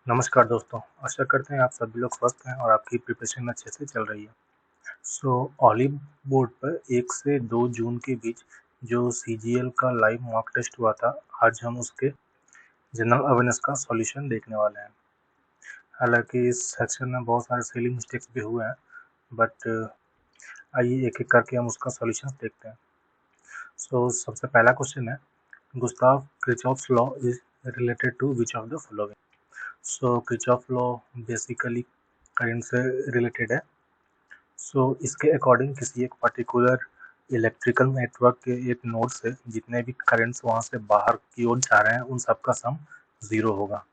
नमस्कार दोस्तों, आशा करते हैं आप सभी लोग स्वस्थ हैं और आपकी प्रिपरेशन अच्छे से चल रही है। ऑलिव बोर्ड पर 1 से 2 जून के बीच जो सीजीएल का लाइव मॉक टेस्ट हुआ था, आज हम उसके जनरल अवेयरनेस का सॉल्यूशन देखने वाले हैं। हालांकि इस सेक्शन में बहुत सारे स्पेलिंग मिस्टेक्स भी हुए हैं, बट आइए एक-एक करके हम उसका सॉल्यूशन देखते हैं। सबसे पहला क्वेश्चन है, Gustav Kirchhoff's law is related to which of the following? Kirchhoff law basically current से रिलेटेड है। इसके अकॉर्डिंग किसी एक पर्टिकुलर इलेक्ट्रिकल नेटवर्क के एक नोड से जितने भी करंट्स वहाँ से बाहर की ओर जा रहे हैं उन सब का सम 0 होगा।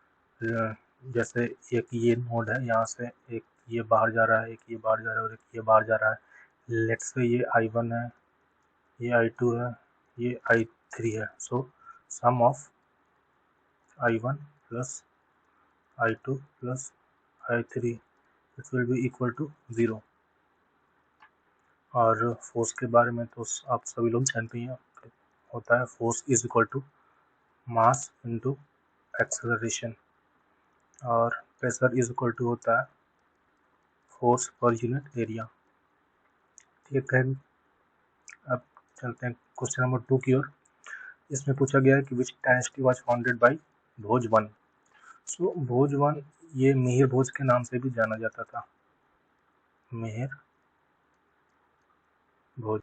जैसे एक ये नोड है, यहाँ से एक ये बाहर जा रहा है, एक ये बाहर जा रहा है और एक ये बाहर जा रहा है। लेट्स से ये I1 है, ये I2 है, ये I3 है। Sum of I1 plus I2 plus I3 it will be equal to 0। और फोर्स के बारे में तो आप सभी लोग जानते ही हैं, होता है force is equal to mass into acceleration, और प्रेशर इज इक्वल टू होता है फोर्स पर यूनिट एरिया। ठीक है, अब चलते हैं क्वेश्चन नंबर 2 की ओर। इसमें पूछा गया है कि विच dynasty was founded by Bhoj one. Bhoj one ये मिहिर भोज के नाम से भी जाना जाता था, मिहिर भोज।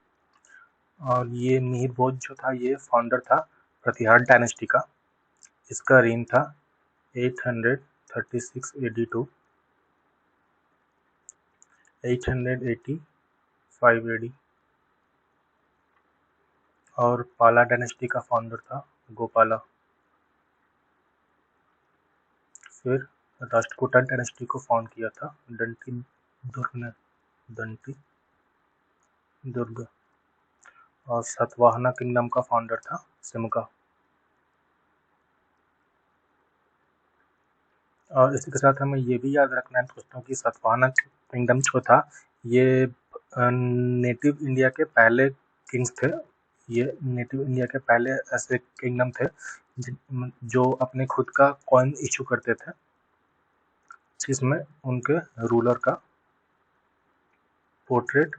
और ये मिहिर भोज जो था ये फाउंडर था प्रतिहार डायनेस्टी का। इसका रेन था 836 AD टू 885 AD। और पाला डायनेस्टी का फाउंडर था गोपाला। फिर राष्ट्रकूटा डायनेस्टी को फाउंड किया था दंती दुर्ग ने, दंती दुर्ग। और सतवाहना किंगडम का फाउंडर था सिमका। और इसी के साथ हमें ये भी याद रखना है दोस्तों कि सतवाहना किंगडम जो था ये नेटिव इंडिया के पहले किंग्स थे। ये नेटिव इंडिया के पहले ऐसे किंगडम थे जो अपने खुद का कॉइन इशू करते थे, जिसमें उनके रूलर का पोर्ट्रेट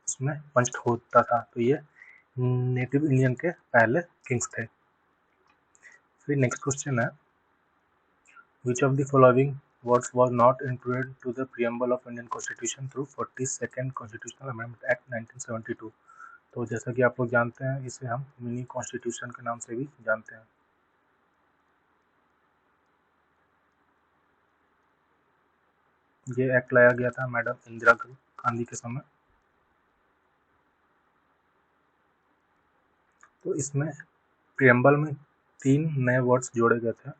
उसमें पंच होता था। तो ये नेटिव इंडियन के पहले किंग्स थे। फिर नेक्स्ट क्वेश्चन है, which of the following words was not included to the preamble of Indian Constitution through 42nd Constitutional Amendment Act 1972? तो जैसा कि आप लोग जानते हैं, इसे हम मिनी कॉन्स्टिट्यूशन के नाम से भी जानते हैं। ये एक्ट लाया गया था मैडम इंदिरा गांधी के समय। तो इसमें प्रियम्बल में 3 नए वर्ड्स जोड़े गए थे,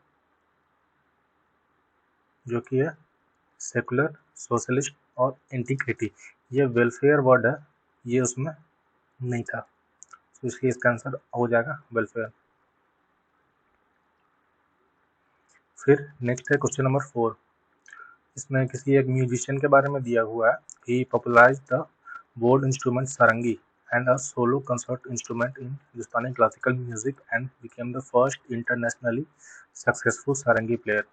जो कि है सेकुलर, सोशलिस्ट और इंटीग्रिटी। ये वेलफेयर वर्ड है, ये उसमें नहीं था, तो इसलिए इसका आंसर हो जाएगा वेलफेयर। फिर नेक्स्ट है क्वेश्चन नंबर 4। इसमें किसी एक म्यूजिशियन के बारे में दिया हुआ है। He popularised the bowed instrument sarangi and a solo concert instrument in Hindustani classical music and became the first internationally successful sarangi player.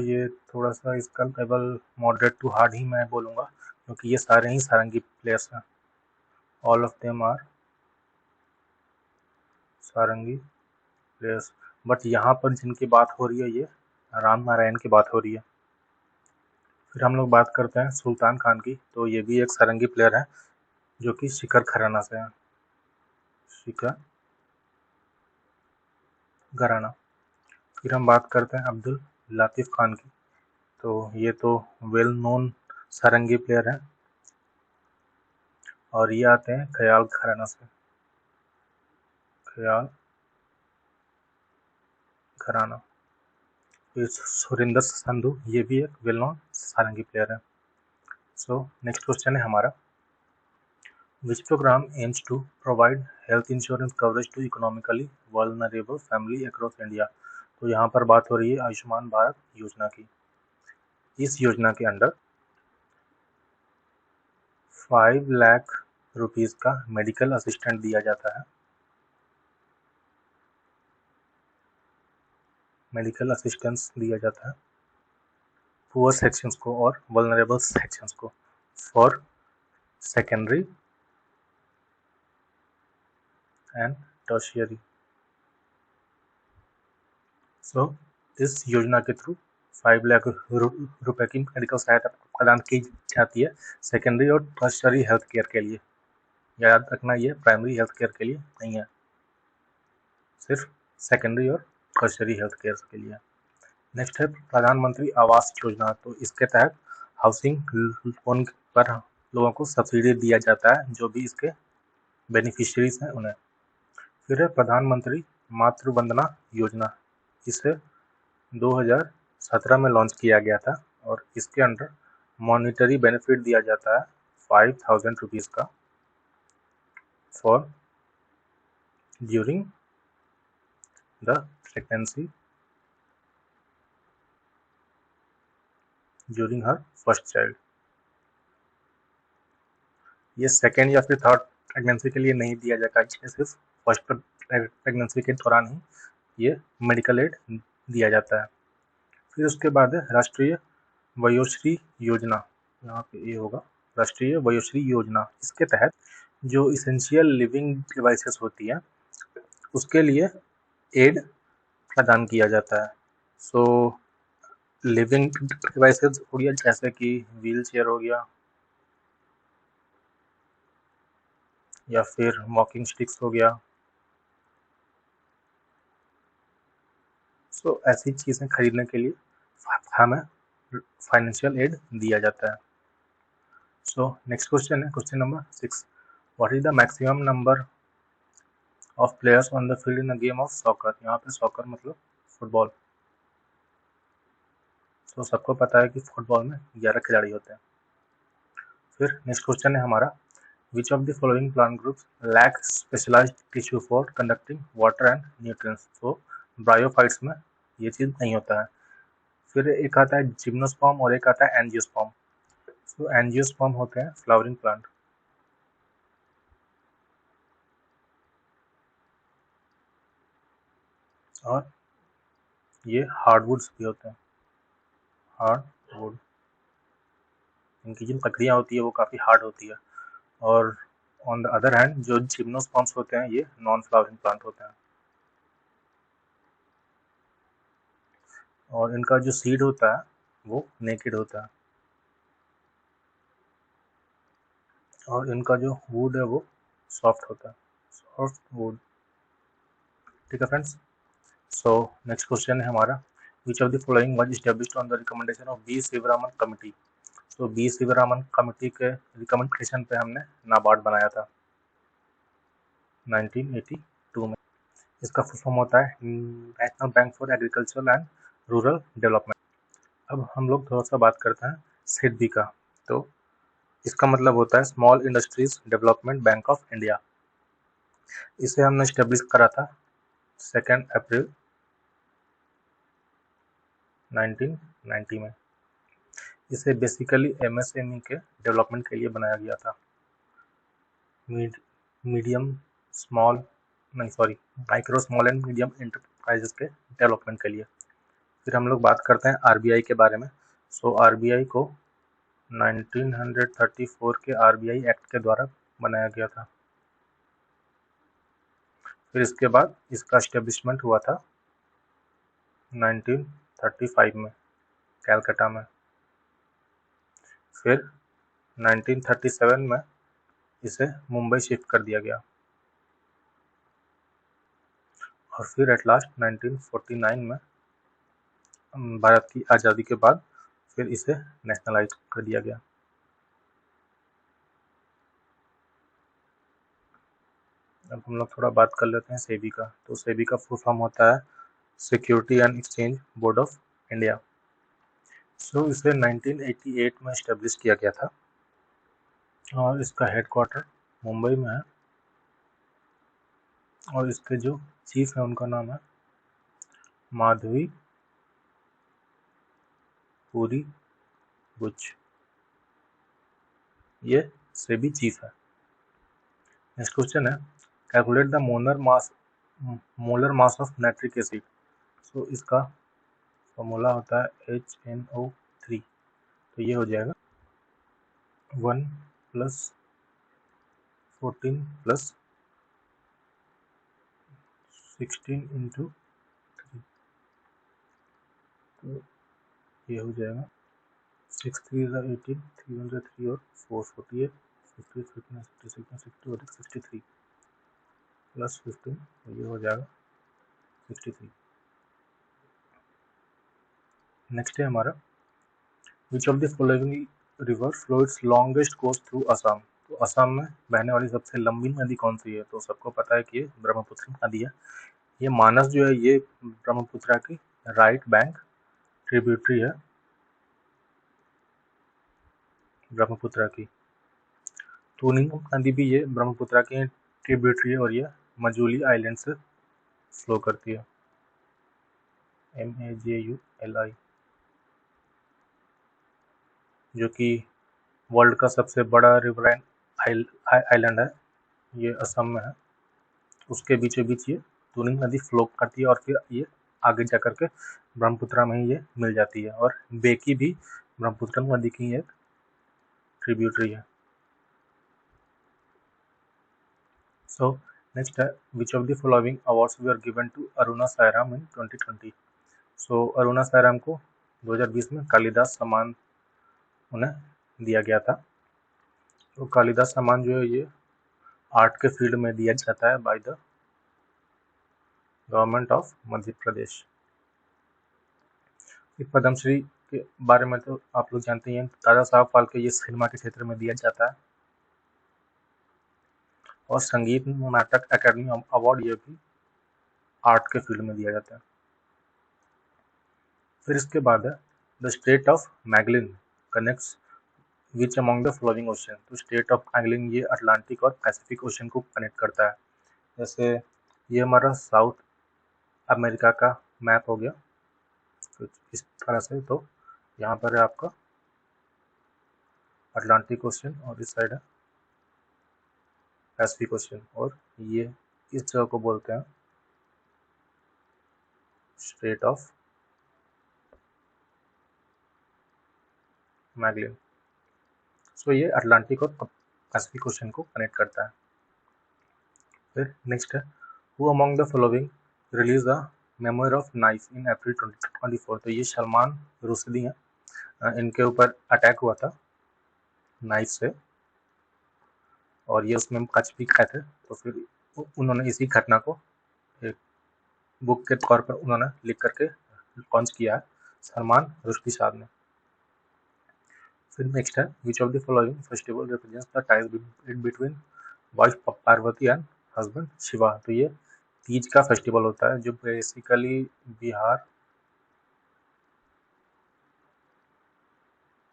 ये थोड़ा सा इसका लेवल मॉडरेट टू हार्ड ही मैं बोलूँगा, क्योंकि ये सारे ही सारंगी प्लेयर्स हैं। All of them are sarangi players. But यहाँ पर जिनकी बात हो रही है ये राम नारायण की बात हो रही है। फिर हम लोग बात करते हैं सुल्तान खान की। तो ये भी एक सारंगी प्लेयर है जो कि शिखर घराना से है, शिखर घराना। फिर हम बात करते हैं अब्दुल लतीफ़ खान की। तो ये तो वेल नोन सारंगी प्लेयर है और ये आते हैं ख्याल घराना से, ख्याल घराना। फिर सुरिंदर संधू, ये भी एक वेल नोन सारंगी प्लेयर है। नेक्स्ट क्वेश्चन है हमारा, Which program aims to provide health insurance coverage to economically vulnerable family across India? तो यहाँ पर बात हो रही है आयुष्मान भारत योजना की। इस योजना के अंडर 5 लाख रुपीस का मेडिकल असिस्टेंट दिया जाता है। मेडिकल असिस्टेंस दिया जाता है पुअर सेक्शंस को और वल्नरेबल सेक्शंस को फॉर सेकेंडरी एंड टर्शियरी। सो इस योजना के थ्रू 5 लाख रुपए की मेडिकल सहायता प्रदान की जाती है सेकेंडरी और टर्शियरी हेल्थ केयर के लिए। याद रखना ये प्राइमरी हेल्थ केयर के लिए नहीं है, सिर्फ सेकेंडरी और टर्शियरी हेल्थ केयर के लिए। नेक्स्ट है प्रधानमंत्री आवास योजना। तो इसके तहत हाउसिंग लोन पर लोगों को सब्सिडी दिया जाता है जो भी इसके बेनिफिशियरीज हैं उन्हें। फिर है प्रधानमंत्री मातृ वंदना योजना। इसे 2017 में लॉन्च किया गया था और इसके अंडर मॉनिटरी बेनिफिट दिया जाता है 5000 रुपीज का for during the pregnancy during her first child. ये सेकेंड या फिर थर्ड प्रेगनेंसी के लिए नहीं दिया जाएगा, ये सिर्फ फर्स्ट प्रेगनेंसी के दौरान ही ये मेडिकल एड दिया जाता है। फिर उसके बाद है राष्ट्रीय वयोश्री योजना। यहाँ पे ये होगा राष्ट्रीय वयोश्री योजना। इसके तहत जो इसेंशियल लिविंग डिवाइसेस होती है उसके लिए एड प्रदान किया जाता है। सो लिविंग डिवाइसेस हो गया जैसे कि व्हील चेयर हो गया या फिर वॉकिंग स्टिक्स हो गया। सो ऐसी चीज़ें खरीदने के लिए हमें फाइनेंशियल एड दिया जाता है। सो नेक्स्ट क्वेश्चन है question number 6। What is the maximum number of players on the field in a game of soccer. यहाँ पे सॉकर मतलब फुटबॉल। तो सबको पता है कि फुटबॉल में 11 खिलाड़ी होते हैं। फिर नेक्स्ट क्वेश्चन है हमारा which of the following plant groups lack specialised tissue for conducting water and nutrients. तो ब्रायोफाइट्स में ये चीज़ नहीं होता है। फिर एक आता है जिम्नोस्पर्म और एक आता है एंजियोस्पर्म। तो एंजियोस्पर्म होते हैं फ्लावरिंग प्लांट। और ये हार्डवुड्स भी होते हैं, हार्डवुड। इनकी जो लकड़ियाँ होती है वो काफ़ी हार्ड होती है। और ऑन द अदर हैंड जो जिम्नोस्पर्म्स होते हैं ये नॉन फ्लावरिंग प्लांट होते हैं और इनका जो सीड होता है वो नेकेड होता है और इनका जो वुड है वो सॉफ्ट होता है, सॉफ्ट वुड। ठीक है फ्रेंड्स। सो नेक्स्ट क्वेश्चन है हमारा which of the following was established on the recommendation of B Sivaraman committee. तो बी शिवरामन कमिटी के रिकमेंडेशन पे हमने नाबार्ड बनाया था 1982 में। इसका फुल फॉर्म होता है national bank for agriculture and rural development. अब हम लोग थोड़ा सा बात करते हैं सिडबी का। तो इसका मतलब होता है small industries development bank of India. इसे हमने स्टेब्लिश करा था 2 अप्रैल 1990 में। इसे बेसिकली एमएसएमई के डेवलपमेंट के लिए बनाया गया था, मीडियम स्मॉल नहीं sorry micro small and medium enterprises के डेवलपमेंट के लिए। फिर हम लोग बात करते हैं आरबीआई के बारे में। सो आरबीआई को 1934 के आरबीआई एक्ट के द्वारा बनाया गया था। फिर इसके बाद इसका एस्टेब्लिशमेंट हुआ था 1935 में कैलकाटा में। फिर 1937 में इसे मुंबई शिफ्ट कर दिया गया और फिर एट लास्ट 1949 में भारत की आज़ादी के बाद फिर इसे नेशनलाइज कर दिया गया। अब हम लोग थोड़ा बात कर लेते हैं सेबी का। तो सेबी का फुल फॉर्म होता है security and exchange board of India. So इसे 1988 में इस्टेब्लिश किया गया था और इसका हेडक्वार्टर मुंबई में है और इसके जो चीफ है उनका नाम है माधवी पुरी बुच। ये सेबी चीफ है। नेक्स्ट क्वेश्चन है calculate the molar mass of nitric acid. So इसका फॉर्मूला होता है HNO3, तो ये हो जाएगा 1 + 14 + 16 × 3, तो ये हो जाएगा 6 3 = 18, 3 1 = 3 और 4 48, 50 59 56 60 और 63 + 15, तो ये हो जाएगा 63। नेक्स्ट है हमारा which of the following river flow it's longest course through Assam. तो असम में बहने वाली सबसे लंबी नदी कौन सी है? तो सबको पता है कि ये ब्रह्मपुत्र नदी है। ये मानस जो है ये ब्रह्मपुत्र की राइट बैंक ट्रिब्यूटरी है ब्रह्मपुत्र की। टूनिंग नदी भी ये ब्रह्मपुत्र की ट्रिब्यूटरी है और ये मजूली आइलैंड से फ्लो करती है, MAJULI, जो कि वर्ल्ड का सबसे बड़ा रिवराइन आइलैंड है, ये असम में है। उसके बीचों बीच ये टूनिंग नदी फ्लो करती है और फिर ये आगे जा करके ब्रह्मपुत्र में ही ये मिल जाती है। और बेकी भी ब्रह्मपुत्र नदी की एक ट्रिब्यूटरी है। So next है which of the following awards were given to Aruna Sairam in 2020। so Aruna Sairam को 2020 में कालिदास सम्मान उन्हें दिया गया था। तो कालिदास सम्मान जो है ये आर्ट के फील्ड में दिया जाता है by the government of Madhya Pradesh. Padmashri के बारे में तो आप लोग जानते हैं, दादा साहब फाल्के ये सिनेमा के क्षेत्र में दिया जाता है। और संगीत नाटक अकेडमी अवार्ड ये भी आर्ट के फील्ड में दिया जाता है। फिर इसके बाद है the strait of Magellan connects which among the flowing ocean. तो स्टेट ऑफ मैगलिन ये अटलांटिक और पैसिफिक ओशन को कनेक्ट करता है। जैसे ये हमारा साउथ अमेरिका का मैप हो गया तो इस तरह से। तो यहाँ पर है आपका अटलांटिक ओशन और इस साइड है पैसिफिक ओशन, और ये इस जगह को बोलते हैं स्टेट ऑफ मैगलिन। सो ये अटलांटिक और पैसिफिक ओशन को कनेक्ट करता है। फिर नेक्स्ट है who among the following release the memory of knife in April 2024। तो ये सलमान रुश्दी हैं, इनके ऊपर अटैक हुआ था नाइफ से और ये उसमें कच भी खाए थे। तो फिर उन्होंने इसी घटना को एक बुक के तौर पर उन्होंने लिख करके लॉन्च किया है सलमान रुश्दी साहब ने। फिर नेक्स्ट है विच of the following festival represents the ties between wife Parvati and husband Shiva. तो ये तीज का फेस्टिवल होता है जो basically Bihar,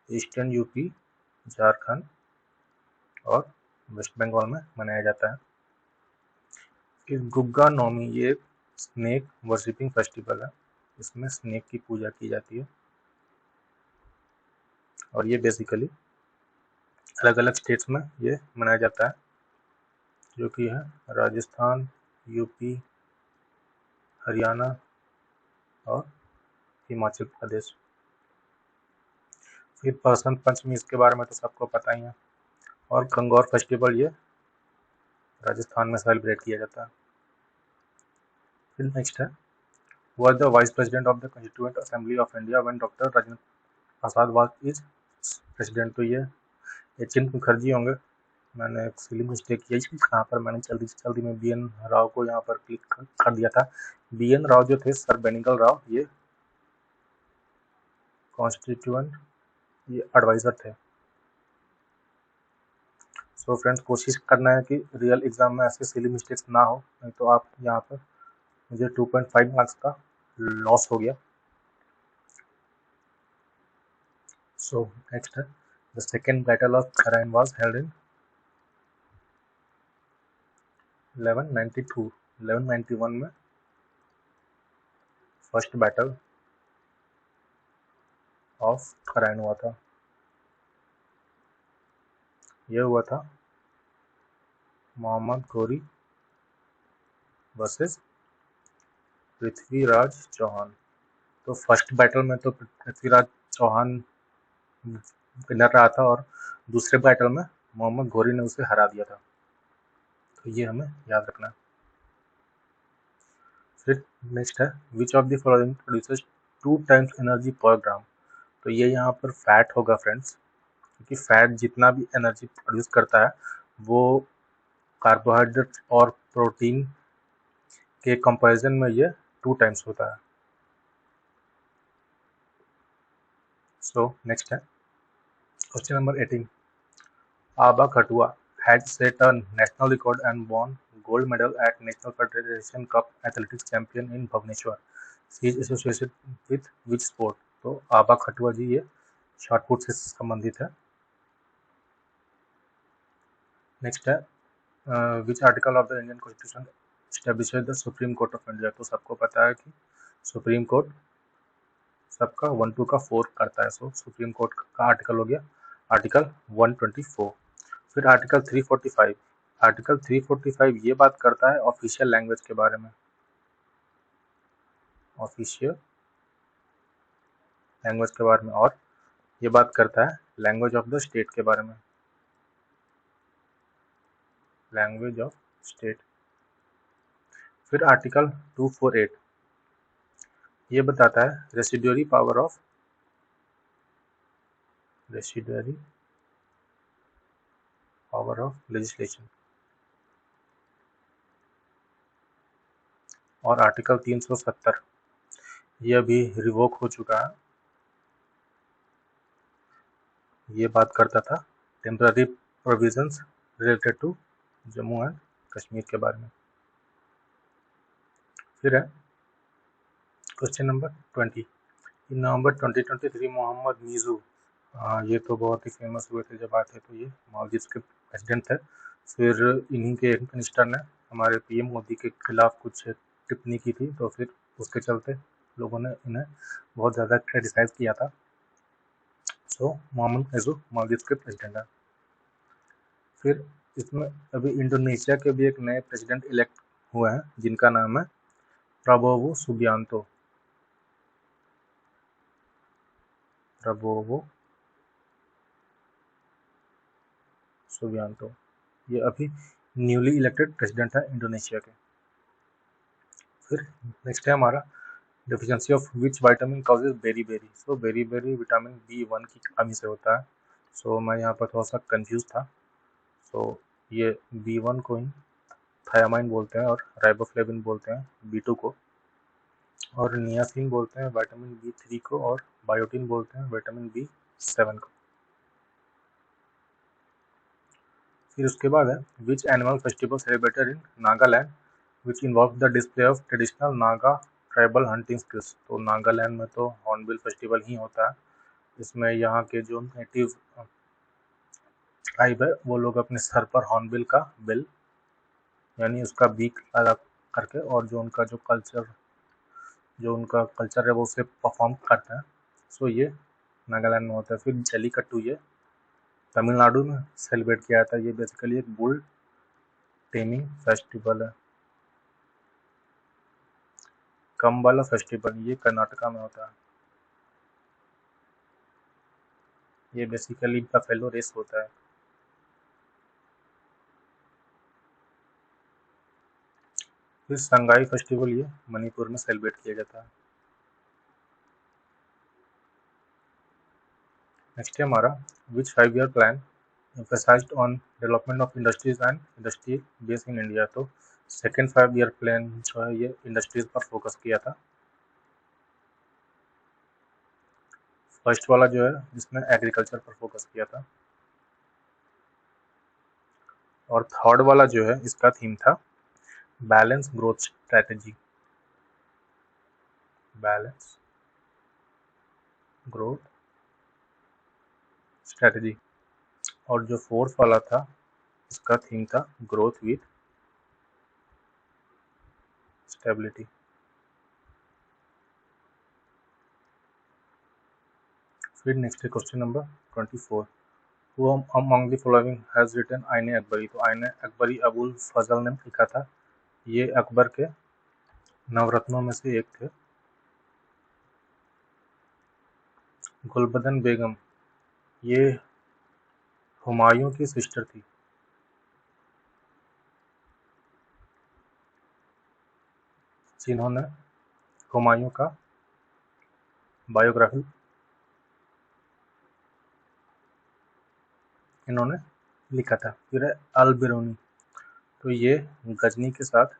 eastern UP, Jharkhand और वेस्ट बंगाल में मनाया जाता है। फिर गुग्गा नौमी ये स्नेक वर्शिपिंग फेस्टिवल है, इसमें स्नेक की पूजा की जाती है और ये बेसिकली अलग अलग स्टेट्स में ये मनाया जाता है, जो कि है राजस्थान, यूपी, हरियाणा और हिमाचल प्रदेश। फिर बसंत पंचमी, इसके बारे में तो सबको पता ही है। और गंगौर फेस्टिवल ये राजस्थान में सेलिब्रेट किया जाता है। फिर नेक्स्ट है was the vice president of the Constituent Assembly of India when Dr. Rajendra Prasad was its president। तो ये एच.एन. मुखर्जी होंगे। मैंने एक सिली मिस्टेक की यहाँ पर, मैंने जल्दी में बी.एन. राव को यहाँ पर क्लिक कर दिया था। बी.एन. राव जो थे सर बेनिगल राव, ये कॉन्स्टिट्यूएंट ये एडवाइजर थे। सो फ्रेंड्स, कोशिश करना है कि रियल एग्जाम में ऐसे सिली मिस्टेक्स ना हो, नहीं तो आप यहाँ पर मुझे 2.5 मार्क्स का लॉस हो गया। So next, the second battle of Karain was held in 1192। 1191 में फर्स्ट बैटल ऑफ कराइन हुआ था। यह हुआ था मोहम्मद घोरी वर्सेस पृथ्वीराज चौहान। तो फर्स्ट बैटल में तो पृथ्वीराज चौहान विनर रहा था और दूसरे बैटल में मोहम्मद घोरी ने उसे हरा दिया था। तो ये हमें याद रखना है। फिर नेक्स्ट है विच of the following produces 2 times energy पर ग्राम। तो ये यहाँ पर फैट होगा फ्रेंड्स, क्योंकि फैट जितना भी एनर्जी प्रोड्यूस करता है वो कार्बोहाइड्रेट और प्रोटीन के कंपैरिजन में ये 2 टाइम्स होता है। सो नेक्स्ट है क्वेश्चन नंबर 18। आबा Khatua had set a national record and won gold medal at National Federation Cup Athletics Champion in Bhubaneswar. She is associated with which sport? तो आबा खटुआ जी ये शॉट पुट से संबंधित है। नेक्स्ट है which article of the Indian constitution establishes the supreme court of India. तो सबको पता है कि सुप्रीम कोर्ट सबका 1 2 का 4 करता है। सो सुप्रीम कोर्ट का आर्टिकल हो गया आर्टिकल 124। फिर आर्टिकल 345। आर्टिकल 345 ये बात करता है ऑफिशियल लैंग्वेज के बारे में, ऑफिशियल लैंग्वेज के बारे में, और ये बात करता है लैंग्वेज ऑफ द स्टेट के बारे में, लैंग्वेज ऑफ स्टेट। फिर आर्टिकल 248 ये बताता है रेसिडुअरी पावर ऑफ लेजिस्लेशन। और आर्टिकल 370 ये अभी रिवोक हो चुका है, ये बात करता था temporary provisions related to Jammu and Kashmir के बारे में। फिर है question number 20। In November 2023 Mohamed Muizzu, ये तो बहुत ही फेमस हुए थे जब आए थे, तो ये मालदीव्स के प्रेसिडेंट थे। फिर इन्हीं के एक मिनिस्टर ने हमारे पीएम मोदी के खिलाफ कुछ टिप्पणी की थी, तो फिर उसके चलते लोगों ने इन्हें बहुत ज़्यादा क्रिटिसाइज किया था। सो मोहम्मद मीजू मालदीव्स के प्रेसिडेंट है। फिर इसमें अभी इंडोनेशिया के भी एक नए प्रेसिडेंट इलेक्ट हुए हैं जिनका नाम है प्रबोवो सुबियांतो। ये अभी न्यूली इलेक्टेड प्रेसिडेंट है इंडोनेशिया के। फिर नेक्स्ट है हमारा deficiency of which vitamin causes beriberi. So beriberi vitamin B1 की कमी से होता है। सो मैं यहाँ पर थोड़ा सा कंफ्यूज था। सो ये B1 को ही थायामाइन बोलते हैं और राइबोफ्लेविन बोलते हैं B2 को, और नियासिन बोलते हैं विटामिन B3 को, और बायोटिन बोलते हैं विटामिन B7 को। फिर उसके बाद है which annual festival celebrated in Nagaland which involve the display of traditional Naga tribal hunting skills. तो नागालैंड में तो हॉर्नबिल फेस्टिवल ही होता है। इसमें यहाँ के जो नेटिव ट्राइब है वो लोग अपने सर पर हॉर्नबिल का बिल यानी उसका बीक लगा करके, और जो उनका कल्चर है वो उसे परफॉर्म करते हैं। सो ये नागालैंड में होता है। फिर जल्लीकट्टू ये तमिलनाडु में सेलिब्रेट किया जाता है। ये बेसिकली एक बुल टेमिंग फेस्टिवल है। कम्बाला फेस्टिवल ये कर्नाटका में होता है। ये बेसिकली बफेलो रेस होता है। फिर संगाई फेस्टिवल ये मणिपुर में सेलिब्रेट किया जाता है। नेक्स्ट है हमारा विच 5-year plan emphasized on development of industries and industry base in India। तो सेकेंड 5-year प्लान जो है ये इंडस्ट्रीज पर फोकस किया था। फर्स्ट वाला जो है इसमें एग्रीकल्चर पर फोकस किया था, और थर्ड वाला जो है इसका थीम था balance growth strategy, balance growth strategy. और जो फोर्थ वाला था इसका थीम था ग्रोथ विथ स्टेबिलिटी। फिर नेक्स्ट है question number 24। Who among the following has written आईने अकबरी। तो आईने अकबरी अबुल फजल ने लिखा था। ये अकबर के नवरत्नों में से एक थे। गुलबदन बेगम ये हुमायूं की सिस्टर थी। जिन्होंने हुमायूं का बायोग्राफी इन्होंने लिखा था। फिर है अल बिरूनी, तो ये गजनी के साथ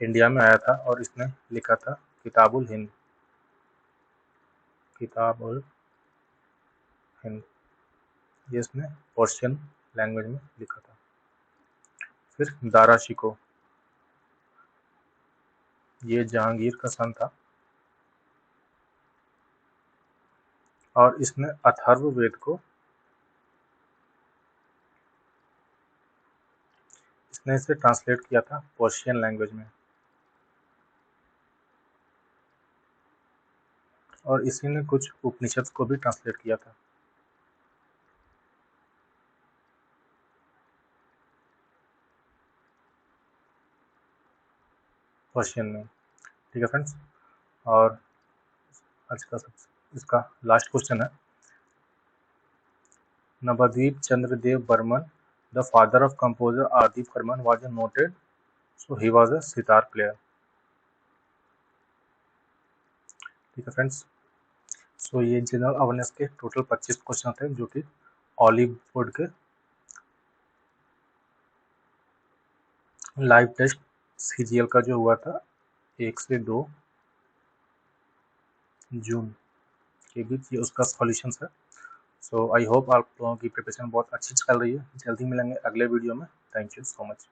इंडिया में आया था और इसने लिखा था किताबुल हिंद। किताबुल हिंद ये इसने पर्शियन लैंग्वेज में लिखा था। फिर दारा शिकोह, ये जहांगीर का सन था और इसने अथर्ववेद को इसने इसे ट्रांसलेट किया था पर्शियन लैंग्वेज में और इसी ने कुछ उपनिषद को भी ट्रांसलेट किया था। पर्शियन में। ठीक है फ्रेंड्स, और आज का इसका लास्ट क्वेश्चन है, Nabadwip Chandra Dev Burman, the father of composer R D Burman was a noted, so he was a sitar player. ठीक है फ्रेंड्स, सो ये जनरल अवेयरनेस के टोटल 25 क्वेश्चन थे जो कि ऑलिव बोर्ड के लाइव टेस्ट सीजीएल का जो हुआ था 1 से 2 जून के बीच, ये उसका सॉल्यूशन है। सो आई होप आप लोगों की प्रिपरेशन बहुत अच्छी चल रही है। जल्दी मिलेंगे अगले वीडियो में। Thank you so much.